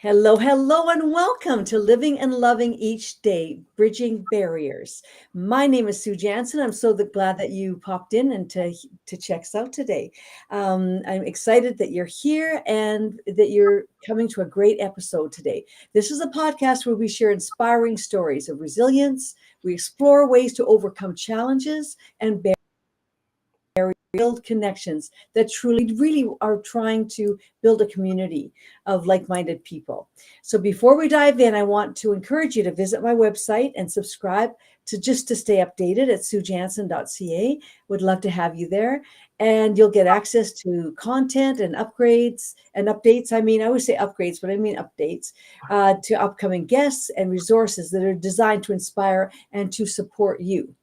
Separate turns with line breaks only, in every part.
Hello, hello, and welcome to Living and Loving Each Day, Bridging Barriers. My name is Sue Jansen. I'm so glad that you popped in and to check us out today. I'm excited that you're here and that you're coming to a great episode today. This is a podcast where we share inspiring stories of resilience. We explore ways to overcome challenges and build connections that truly, really are trying to build a community of like minded people. So, before we dive in, I want to encourage you to visit my website and subscribe to stay updated at suejansen.ca. Would love to have you there. And you'll get access to content and upgrades and updates. I mean, I always say upgrades, but I mean updates to upcoming guests and resources that are designed to inspire and to support you.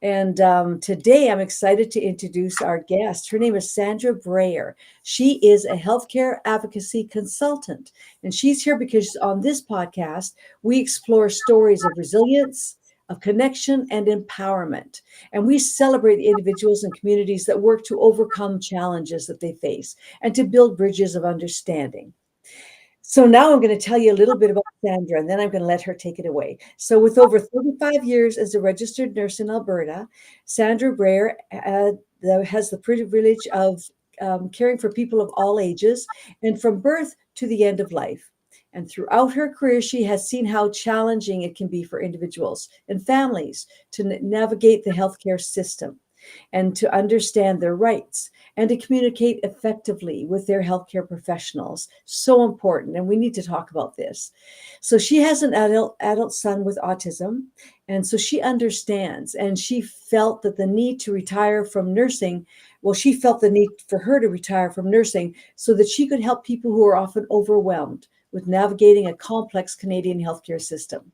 And today I'm excited to introduce our guest. Her name is Sandra Breyer. She is a healthcare advocacy consultant. And she's here because on this podcast, we explore stories of resilience, of connection, and empowerment. And we celebrate the individuals and communities that work to overcome challenges that they face and to build bridges of understanding. So now I'm going to tell you a little bit about Sandra, and then I'm going to let her take it away. So with over 35 years as a registered nurse in Alberta, Sandra Breyer has the privilege of caring for people of all ages and from birth to the end of life. And throughout her career, she has seen how challenging it can be for individuals and families to navigate the healthcare system and to understand their rights and to communicate effectively with their healthcare professionals. So important. And we need to talk about this. So she has an adult son with autism. And so she understands, and she felt that the need to retire from nursing, well, she felt the need for her to retire from nursing so that she could help people who are often overwhelmed with navigating a complex Canadian healthcare system.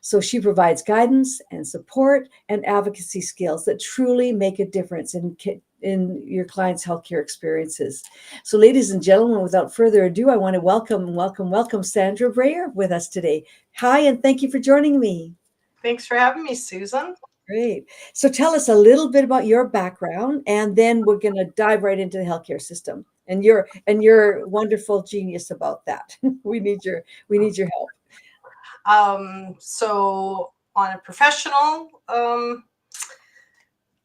So she provides guidance and support and advocacy skills that truly make a difference in your clients' healthcare experiences. So, ladies and gentlemen, without further ado, I want to welcome Sandra Breyer with us today. Hi, and thank you for joining me.
Thanks for having me, Susan.
Great. So tell us a little bit about your background, and then we're going to dive right into the healthcare system. And you're wonderful genius about that. We need your help.
So on a professional, on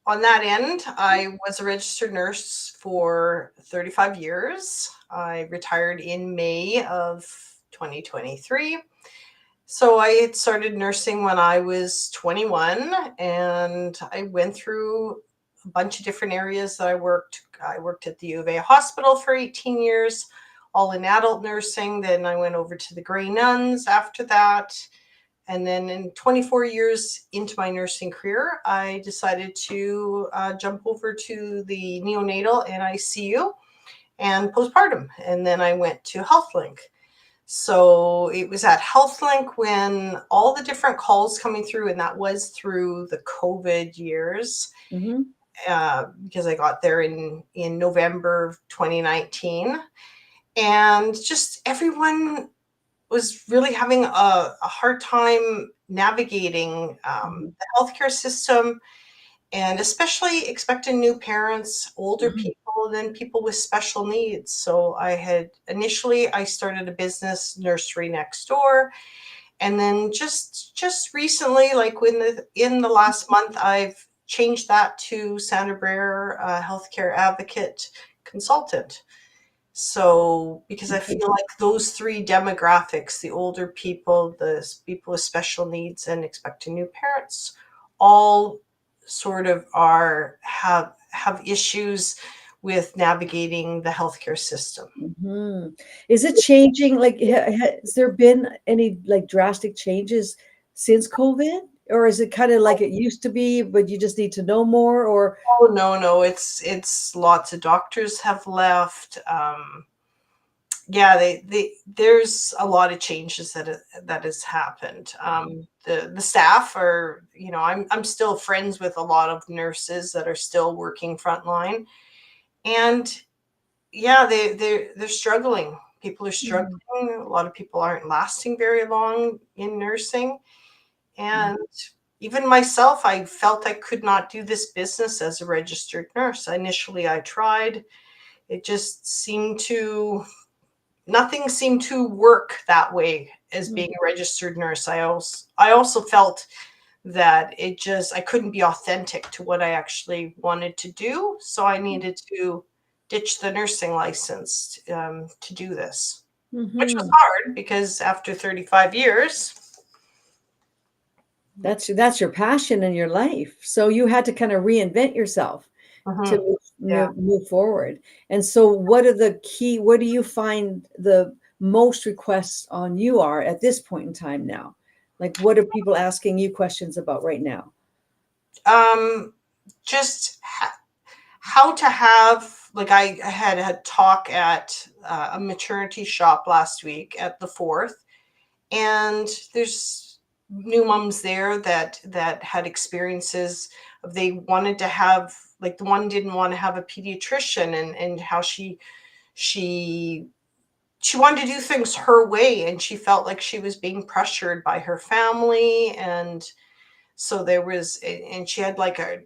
that end, I was a registered nurse for 35 years. I retired in May of 2023. So I had started nursing when I was 21, and I went through a bunch of different areas that I worked. I worked at the U of A hospital for 18 years, all in adult nursing. Then I went over to the Grey Nuns after that. And then in 24 years into my nursing career, I decided to jump over to the neonatal and ICU and postpartum. And then I went to HealthLink. So it was at HealthLink when all the different calls coming through, and that was through the COVID years,
Mm-hmm.
because I got there in November of 2019. And just everyone was really having a hard time navigating the healthcare system, and especially expecting new parents, older
Mm-hmm.
people, and then people with special needs. So I started a business, Nursery Next Door, and then just recently, like in the last month, I've changed that to Sandra Breyer, healthcare advocate consultant. So, because I
Okay.
feel like those three demographics, the older people, the people with special needs, and expecting new parents, all sort of have issues with navigating the healthcare system.
Hmm. Is it changing? Like, has there been any like drastic changes since COVID, or is it kind of like it used to be, but you just need to know more? Or
Oh no, it's lots of doctors have left. Yeah, they there's a lot of changes that has happened. The staff are, I'm still friends with a lot of nurses that are still working frontline, and yeah, they're struggling. People are struggling.
Mhm.
A lot of people aren't lasting very long in nursing, and even myself, I felt I could not do this business as a registered nurse. Initially, I tried. It just seemed to nothing seemed to work that way as being a registered nurse. I also felt that I couldn't be authentic to what I actually wanted to do. So I needed to ditch the nursing license to do this, which was
Mm-hmm.
hard because after 35 years.
That's your passion in your life. So you had to kind of reinvent yourself to
Mhm. Yeah.
move forward. And so what do you find the most requests on you are at this point in time now? Like what are people asking you questions about right now?
Um, just how to have, like, I had a talk at a maternity shop last week at the Fourth, and there's new moms there that had experiences of, they wanted to have, like, the one didn't want to have a pediatrician, and how she she wanted to do things her way, and she felt like she was being pressured by her family. And so there was, and she had like a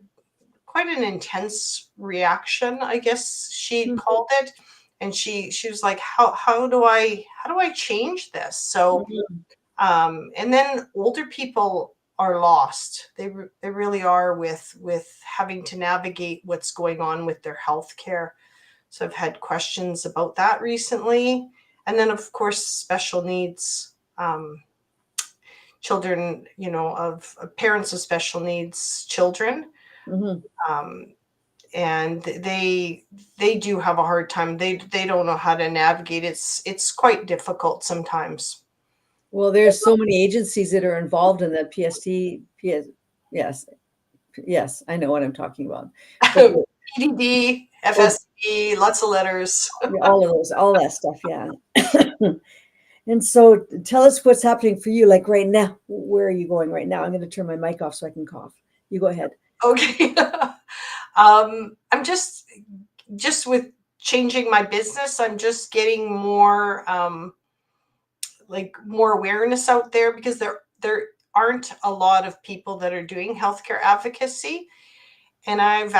quite an intense reaction, I guess she called it. And she was like, how do I change this? So
Mhm.
and then older people are lost. They really are, with having to navigate what's going on with their health care. So I've had questions about that recently. And then, of course, special needs, children, of parents of special needs children.
Mhm.
Um, and they do have a hard time. They don't know how to navigate. It's quite difficult sometimes.
Well, there's so many agencies that are involved in the PST. Yes, yes, I know what I'm talking about. But
PDD,
oh,
FSB, lots of letters.
yeah, all that stuff, yeah. And so tell us what's happening for you, like right now. Where are you going right now? I'm going to turn my mic off so I can cough. You go ahead.
Okay. I'm just with changing my business. I'm just getting more, like, more awareness out there, because there aren't a lot of people that are doing healthcare advocacy. And I've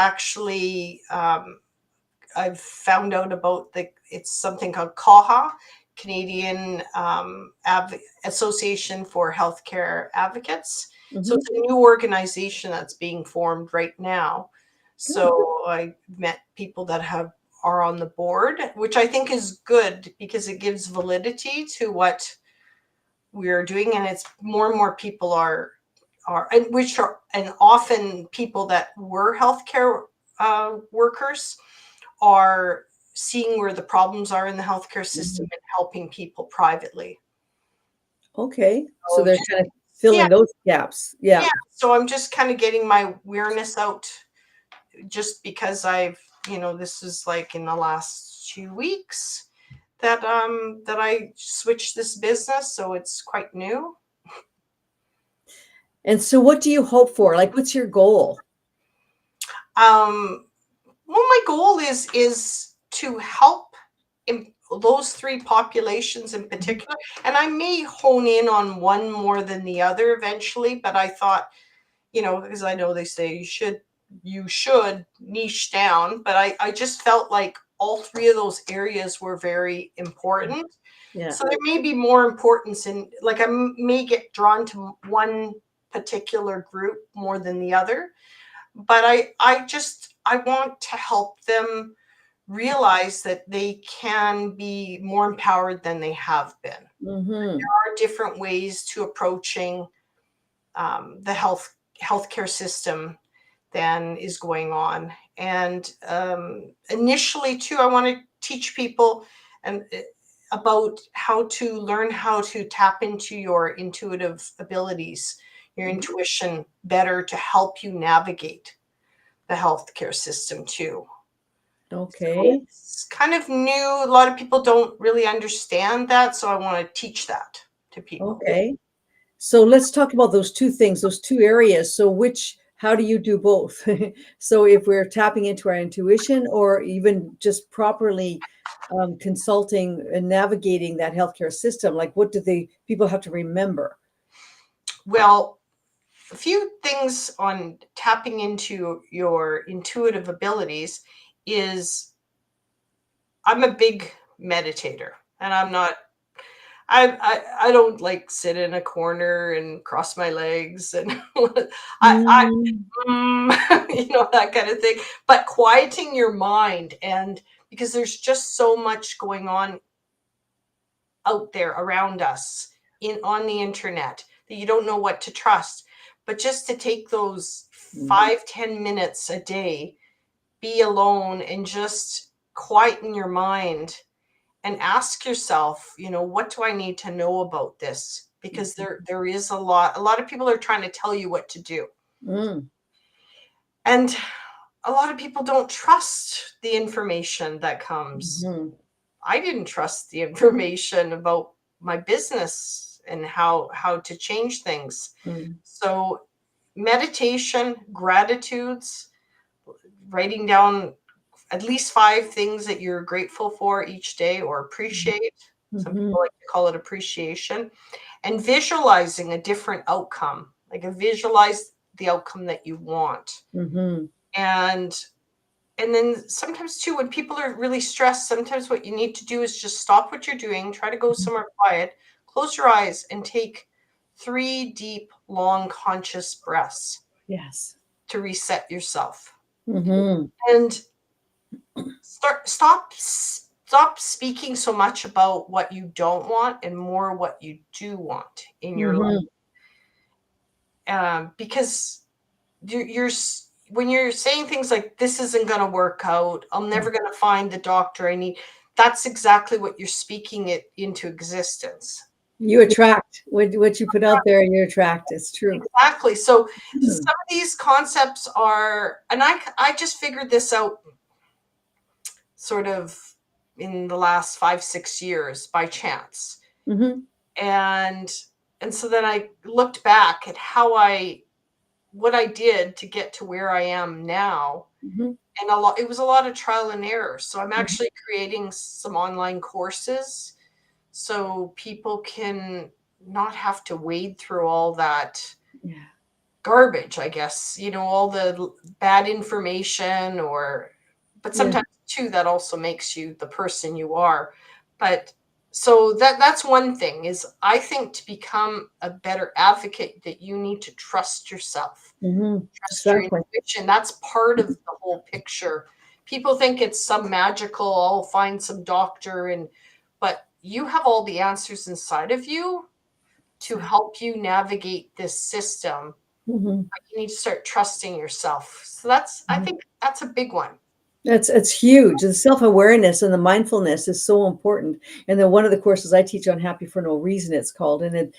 found out about it's something called CAHA, Canadian Association for Healthcare Advocates. So
Hmm.
it's a new organization that's being formed right now.
Good.
So I met people that are on the board, which I think is good, because it gives validity to what we're doing. And it's more and more people and often people that were healthcare workers, are seeing where the problems are in the healthcare system
Mhm.
and helping people privately.
Okay. So
So
they're
just,
kind of
yeah,
filling those gaps. Yeah.
yeah. So I'm just kind of getting my awareness out, just because this is like in the last 2 weeks that I switched this business, so it's quite new.
And so what do you hope for? Like, what's your goal?
Um, well, my goal is to help in those three populations in
Mhm.
particular, and I may hone in on one more than the other eventually. But I thought, because I know they say you should niche down, but I just felt like all three of those areas were very important.
Yeah.
So there may be more importance in, like, I may get drawn to one particular group more than the other. But I want to help them realize that they can be more empowered than they have been.
Hmm.
There are different ways to approaching the healthcare system than is going on. And initially, too, I want to teach people and about how to learn how to tap into your intuitive abilities, your intuition better, to help you navigate the healthcare system too. So
Okay.
it's kind of new. A lot of people don't really understand that, so I want to teach that to people.
Okay. So let's talk about those two things, those two areas. So how do you do both? So if we're tapping into our intuition or even just properly consulting and navigating that healthcare system, like what do the people have to remember?
Well, a few things on tapping into your intuitive abilities is, I'm a big meditator. and I'm not. I don't like sit in a corner and cross my legs and I
Mm,
that kind of thing. But quieting your mind, and because there's just so much going on out there around us in on the internet that you don't know what to trust. But just to take those
mm,
5-10 minutes a day, be alone and just quieten your mind and ask yourself, what do I need to know about this? Because there is a lot of people are trying to tell you what to do.
mm,
And a lot of people don't trust the information that comes.
mhm,
I didn't trust the information about my business and how to change things.
mm,
So meditation, gratitudes, writing down at least 5 things that you're grateful for each day or appreciate. Some
mhm,
people like to call it appreciation, and visualizing a different outcome, like a visualize the outcome that you want.
mhm.
And then sometimes too, when people are really stressed, sometimes what you need to do is just stop what you're doing, try to go somewhere quiet, close your eyes, and take 3 deep, long, conscious breaths
Yes.
to reset yourself.
Mhm,
And stop speaking so much about what you don't want and more what you do want in your life.
mhm.
Because you're when you're saying things like this isn't going to work out, I'm
Yeah.
never going to find the doctor I need, that's exactly what you're speaking it into existence.
You attract what you put out there, you attract. It's true.
Exactly. So
Mm,
some of these concepts are, and I just figured this out sort of in the last 5-6 years by chance.
mhm,
and and so then I looked back at what I did to get to where I am now,
mhm,
and it was a lot of trial and error. So I'm
mhm.
actually creating some online courses so people can not have to wade through all that
Yeah.
garbage, I guess, all the bad information, or but
Yeah.
sometimes too that also makes you the person you are. But so that's one thing, is I think to become a better advocate that you need to trust yourself,
Mhm.
trust your
Exactly.
intuition. That's part of the whole picture. People think it's some magical, I'll find some doctor, but you have all the answers inside of you to
Exactly.
help you navigate this system.
Mhm,
You need to start trusting yourself. So I
mhm.
think that's a big one.
It's huge. The self-awareness and the mindfulness is so important. And then one of the courses I teach on Happy for No Reason, it's called, and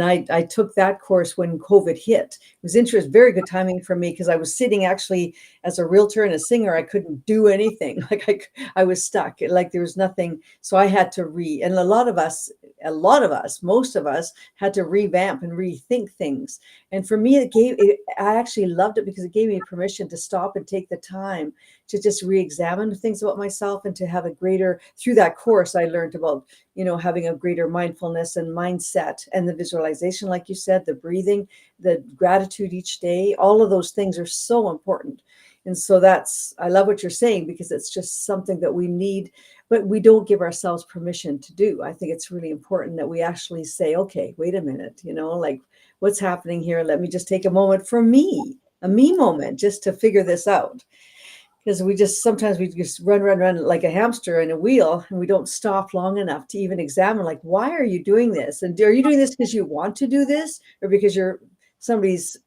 I took that course when COVID hit. It was interesting, very good timing for me because I was sitting actually as a realtor and a singer. I couldn't do anything. I was stuck. Like there was nothing. So I had to and most of us had to revamp and rethink things. And for me, I actually loved it because it gave me permission to stop and take the time to just re-examine things about myself and to have a greater, through that course I learned about having a greater mindfulness and mindset, and the visualization, like you said, the breathing, the gratitude each day. All of those things are so important. And so I love what you're saying, because it's just something that we need, but we don't give ourselves permission to do. I think it's really important that we actually say, okay, wait a minute, like, what's happening here? Let me just take a moment for me, a me moment, just to figure this out, because sometimes we just run like a hamster in a wheel, and we don't stop long enough to even examine, like, why are you doing this? And are you doing this because you want to do this, or because somebody's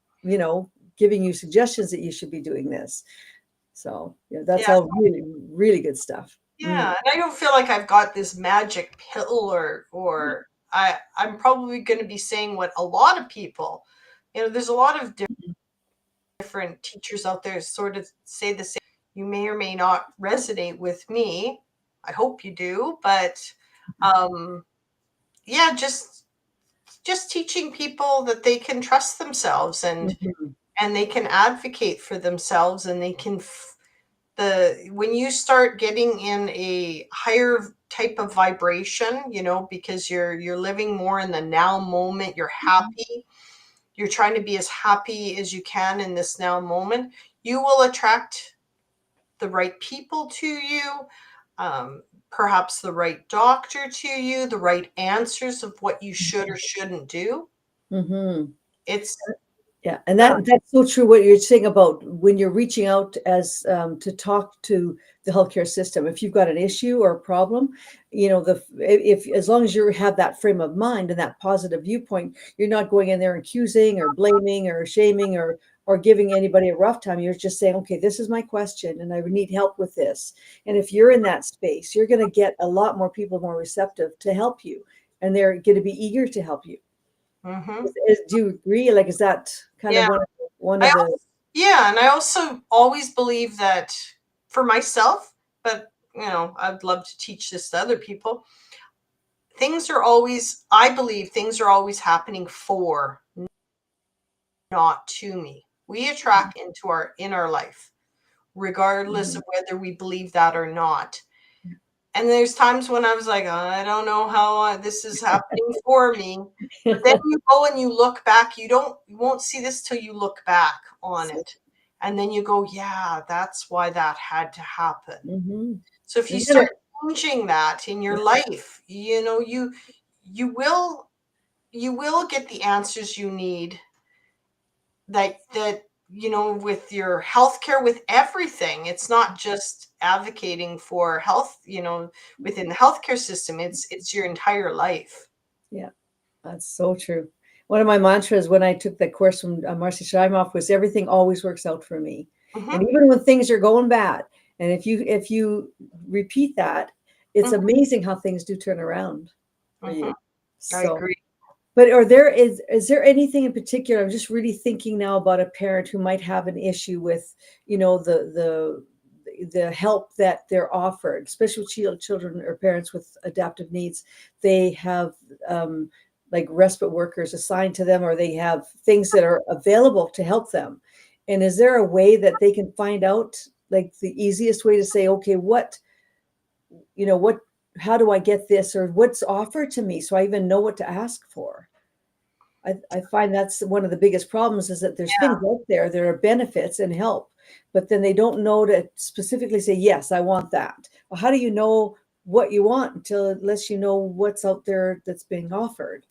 giving you suggestions that you should be doing this? So yeah, that's
Yeah.
all really, really good stuff.
Yeah. And I don't feel like I've got this magic pill, or I'm probably going to be saying what a lot of people, there's a lot of different teachers out there sort of say the same. You may or may not resonate with me. I hope you do, but um yeah, just teaching people that they can trust themselves,
Mhm,
and they can advocate for themselves, and they can when you start getting in a higher type of vibration, because you're living more in the now moment, you're
mhm,
happy, you're trying to be as happy as you can in this now moment, you will attract the right people to you. perhaps the right doctor to you, the right answers of what you should or shouldn't do.
Mm-hmm.
It's
Yeah, and
yeah.
that's so true what you're saying about when you're reaching out as to talk to the healthcare system. If you've got an issue or a problem, if as long as you have that frame of mind and that positive viewpoint, you're not going in there accusing or blaming or shaming or giving anybody a rough time. You're just saying, okay, this is my question and I need help with this. And if you're in that space, you're going to get a lot more people more receptive to help you, and they're going to be eager to help you.
Hmm.
Do you agree? Like, is that kind of
Yeah.
one
I
of the?
also, yeah, and I also always believe that for myself, but I'd love to teach this to other people. I believe things are always happening for, not to me. We attract in our life, regardless
Mhm.
of whether we believe that or not. And there's times when I was like, I don't know how this is happening for me. But then you go and you look back. You won't see this till you look back on
So,
it. And then you go, yeah, that's why that had to happen.
mhm.
So if you
You gotta,
start changing that in your life, you will get the answers you need, that with your healthcare, with everything. It's not just advocating for health, within the healthcare system. It's your entire life.
yeah, that's so true. One of my mantras when I took the course from Marcy Shimoff was everything always works out for me. And
Hmm.
even when things are going bad, and if you repeat that, it's
Hmm.
amazing how things do turn around for
Hmm.
you.
I
So,
agree.
but is there anything in particular? I'm just really thinking now about a parent who might have an issue with, the help that they're offered, especially children or parents with adaptive needs. They have like respite workers assigned to them, or they have things that are available to help them. And is there a way that they can find out, like the easiest way to say, okay, what, how do I get this, or what's offered to me, so I even know what to ask for? I find that's one of the biggest problems, is that there's things out there are benefits and help, but then they don't know to specifically say, yes, I want that. Well, how do you know what you want unless you know what's out there that's being offered?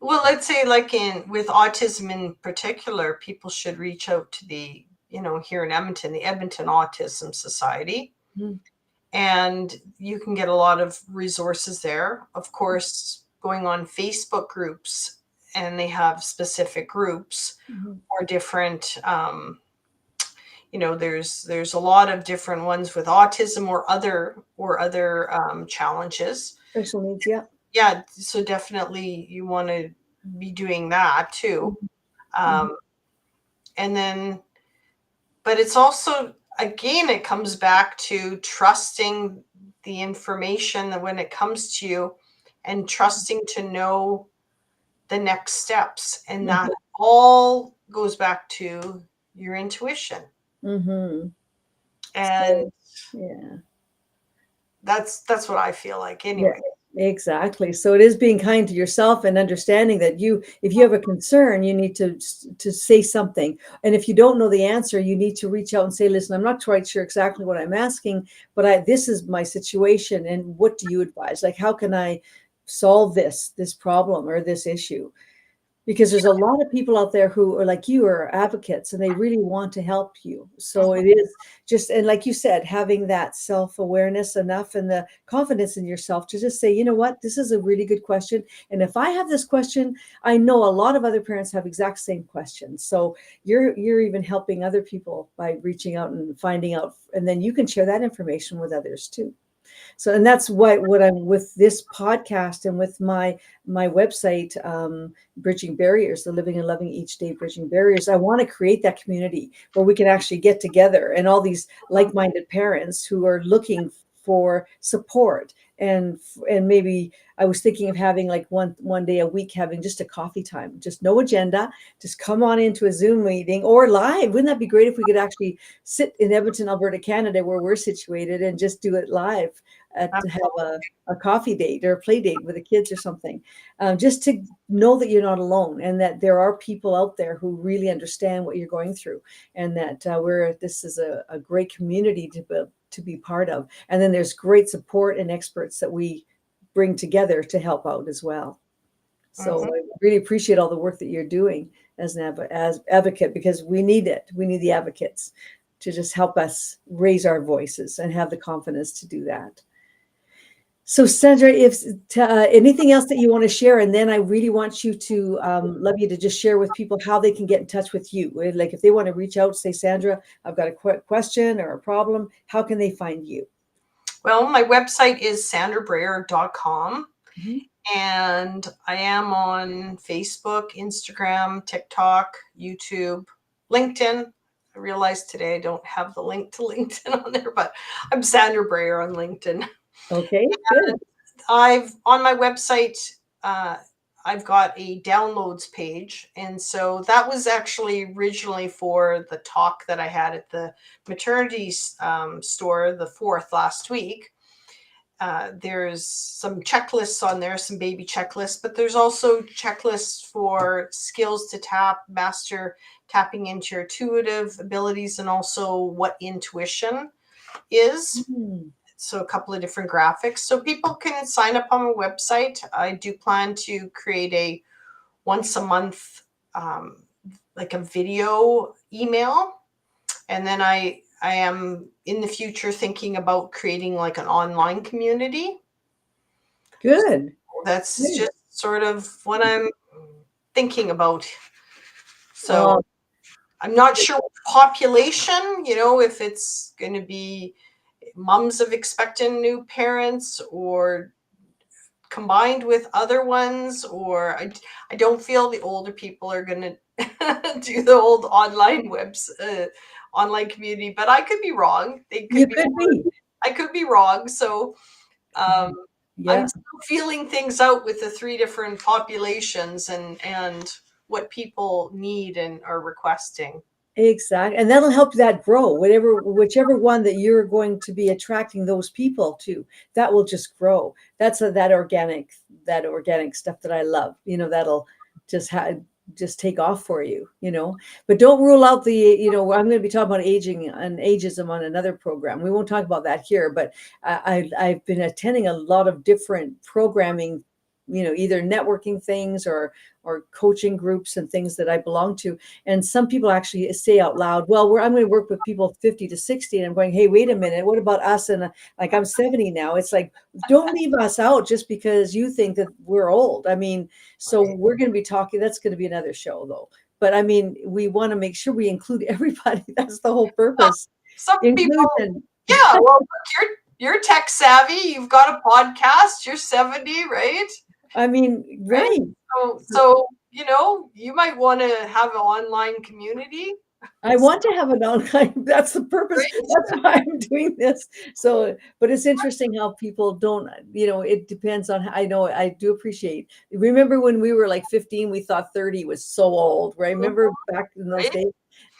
Well, let's say, like in with autism in particular, people should reach out to the, here in Edmonton, the Edmonton Autism Society.
Mhm.
And you can get a lot of resources there. Of course, going on Facebook groups, and they have specific groups
Mhm.
or different, there's a lot of different ones with autism or other challenges.
Special needs, yeah.
Yeah, so definitely you want to be doing that too.
Mhm. Mhm.
Um, and then, but it's also, again, it comes back to trusting the information that when it comes to you, and trusting to know the next steps. And that
Mhm.
all goes back to your intuition.
Mhm.
And
So, yeah.
that's what I feel like
Yeah,
anyway.
exactly. So it is being kind to yourself and understanding that if you have a concern, you need to say something. And if you don't know the answer, you need to reach out and say, "Listen, I'm not quite sure exactly what I'm asking, but this is my situation, and what do you advise? Like, how can I solve this problem or this issue?" Because there's a lot of people out there who are like you, are advocates, and they really want to help you. So it is just, and like you said, having that self-awareness enough and the confidence in yourself to just say, you know what, this is a really good question. And if I have this question, I know a lot of other parents have exact same questions. So you're even helping other people by reaching out and finding out, and then you can share that information with others too. So, and that's what I'm with this podcast and with my website, Bridging Barriers, the Living and Loving Each Day Bridging Barriers. I want to create that community where we can actually get together, and all these like-minded parents who are looking for support, and maybe I was thinking of having like one day a week, having just a coffee time, just no agenda, just come on into a Zoom meeting or live. Wouldn't that be great if we could actually sit in Edmonton, Alberta, Canada, where we're situated, and just do it live, to have a coffee date or a play date with the kids or something, just to know that you're not alone, and that there are people out there who really understand what you're going through, and that this is a great community to be part of. And then there's great support and experts that we bring together to help out as well. So
Mhm.
I really appreciate all the work that you're doing as as advocate, because we need it. We need the advocates to just help us raise our voices and have the confidence to do that. So Sandra, if anything else that you want to share, and then I really want you to love you to just share with people how they can get in touch with you. Like if they want to reach out, say, Sandra, I've got a question or a problem. How can they find you?
Well, my website is sandrabrayer.com.
Mhm.
And I am on Facebook, Instagram, TikTok, YouTube, LinkedIn. I realized today I don't have the link to LinkedIn on there, but I'm Sandra Brayer on LinkedIn.
Okay, good.
I've on my website, uh, I've got a downloads page. And so that was actually originally for the talk that I had at the maternity store, the 4th last week. There's some checklists on there, some baby checklists, but there's also checklists for skills to master tapping into your intuitive abilities, and also what intuition is.
Mm,
So a couple of different graphics. So people can sign up on my website. I do plan to create a once a month, um, like a video email. And then I am in the future thinking about creating like an online community.
good.
That's
Good.
just sort of what I'm thinking about. So
Um,
I'm not sure what population, if it's going to be moms of expectant new parents or combined with other ones, or I don't feel the older people are going to do the old online community, but I could be wrong. They
you
could be,
could be.
I could be wrong. So um, I'm
Yeah.
still feeling things out with the three different populations and what people need and are requesting.
Exactly. And that'll help that grow. Whichever one that you're going to be attracting those people to, that will just grow. That's that organic stuff that I love. That'll just just take off for you, But don't rule out I'm going to be talking about aging and ageism on another program. We won't talk about that here, but I've been attending a lot of different programming, either networking things or coaching groups and things that I belong to. And some people actually say out loud, well, I'm going to work with people 50 to 60. And I'm going, hey, wait a minute. What about us? And like, I'm 70 now. It's like, don't leave us out just because you think that we're old. I mean, so
Right.
we're going to be talking, that's going to be another show though. But I mean, we want to make sure we include everybody. That's the whole
Well,
purpose.
some people,
Inclusion.
yeah. Well, look, you're tech savvy. You've got a podcast. You're 70, right?
I mean,
Right.
right.
So you might want to have an online community.
I want to have an online. That's the purpose.
Right.
That's why I'm doing this. So, but it's interesting how people don't, it depends on, I know I do appreciate. Remember when we were like 15, we thought 30 was so old, right?
Mhm.
Remember back in those
Right.
days?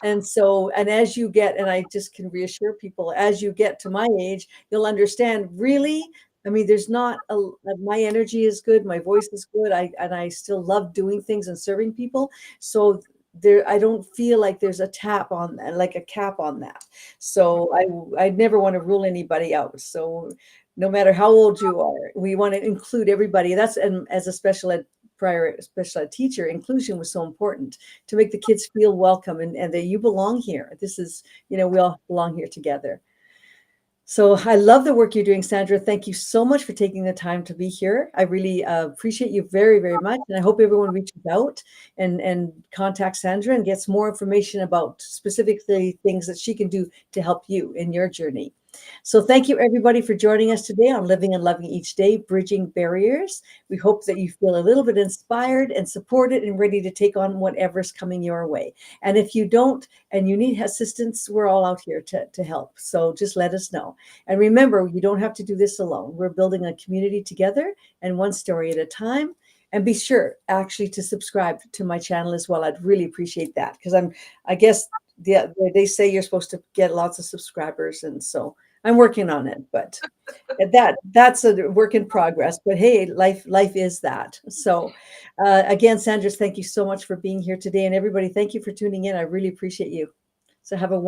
And so, and as you get, and I just can reassure people, as you get to my age, you'll understand really. I mean, there's not my energy is good, my voice is good. I still love doing things and serving people. So I don't feel like there's a tap on that, like a cap on that. So I never want to rule anybody out. So no matter how old you are, we want to include everybody. And as a special ed teacher, inclusion was so important to make the kids feel welcome and that you belong here. This is, we all belong here together. So I love the work you're doing, Sandra. Thank you so much for taking the time to be here. I really appreciate you very, very much. And I hope everyone reaches out and contacts Sandra and gets more information about specifically things that she can do to help you in your journey. So thank you everybody for joining us today on Living and Loving Each Day, Bridging Barriers. We hope that you feel a little bit inspired and supported and ready to take on whatever's coming your way. And if you don't and you need assistance, we're all out here to help. So just let us know. And remember, you don't have to do this alone. We're building a community together and one story at a time. And be sure actually to subscribe to my channel as well. I'd really appreciate that because I guess they say you're supposed to get lots of subscribers. And so I'm working on it, but that's a work in progress. But hey, life is that. So again, Sandra, thank you so much for being here today. And everybody, thank you for tuning in. I really appreciate you. So have a wonderful